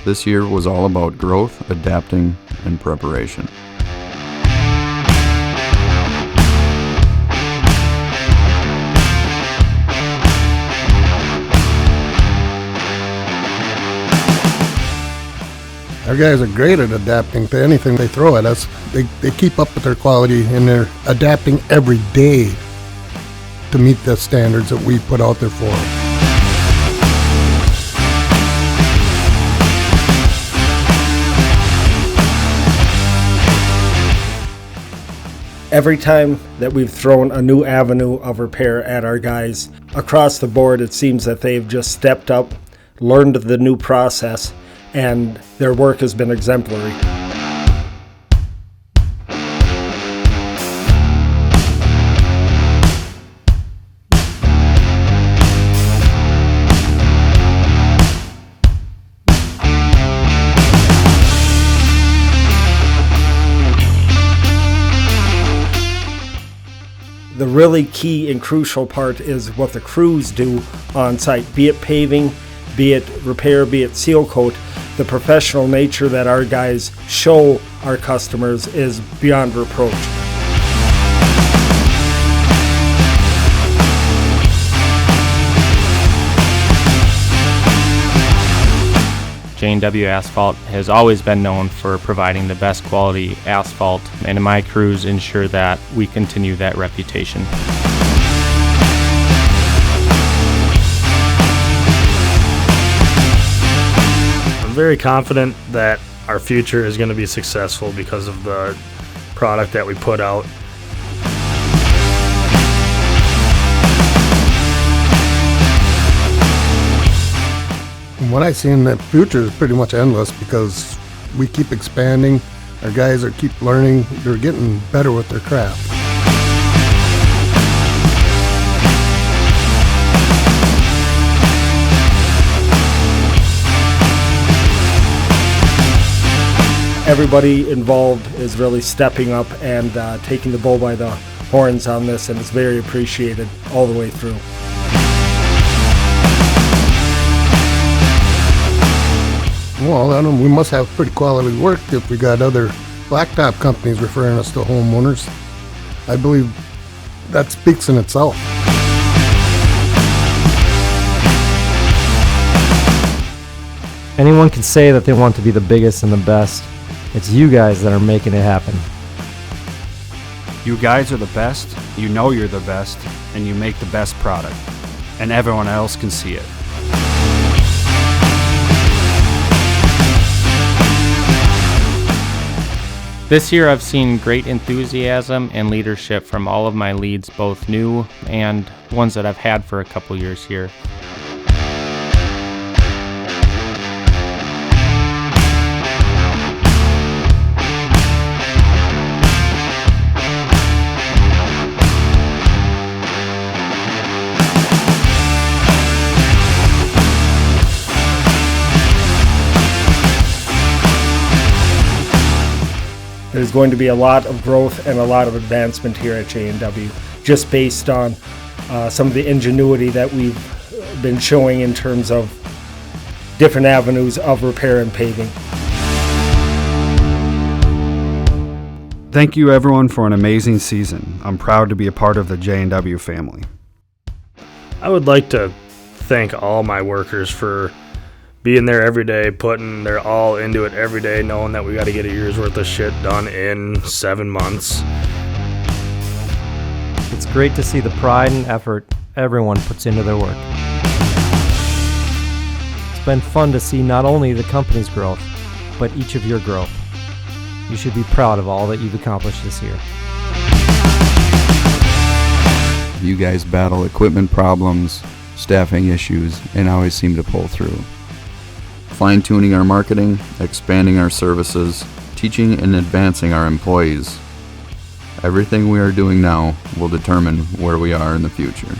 This year was all about growth, adapting, and preparation. Our guys are great at adapting to anything they throw at us. They keep up with their quality, and they're adapting every day to meet the standards that we put out there for them. Every time that we've thrown a new avenue of repair at our guys, across the board it seems that they've just stepped up, learned the new process, and their work has been exemplary. The really key and crucial part is what the crews do on site, be it paving, be it repair, be it seal coat. The professional nature that our guys show our customers is beyond reproach. J&W Asphalt has always been known for providing the best quality asphalt, and my crews ensure that we continue that reputation. I'm very confident that our future is going to be successful because of the product that we put out. From what I see in the future is pretty much endless because we keep expanding. Our guys keep learning. They're getting better with their craft. Everybody involved is really stepping up and taking the bull by the horns on this, and it's very appreciated all the way through. Well, I don't, we must have pretty quality work if we got other blacktop companies referring us to homeowners. I believe that speaks in itself. Anyone can say that they want to be the biggest and the best. It's you guys that are making it happen. You guys are the best, you know you're the best, and you make the best product. And everyone else can see it. This year I've seen great enthusiasm and leadership from all of my leads, both new and ones that I've had for a couple years here. There's going to be a lot of growth and a lot of advancement here at J&W, just based on some of the ingenuity that we've been showing in terms of different avenues of repair and paving. Thank you everyone for an amazing season. I'm proud to be a part of the J&W family. I would like to thank all my workers for being there every day, putting their all into it every day, knowing that we got to get a year's worth of shit done in 7 months. It's great to see the pride and effort everyone puts into their work. It's been fun to see not only the company's growth, but each of your growth. You should be proud of all that you've accomplished this year. You guys battle equipment problems, staffing issues, and always seem to pull through. Fine-tuning our marketing, expanding our services, teaching and advancing our employees. Everything we are doing now will determine where we are in the future.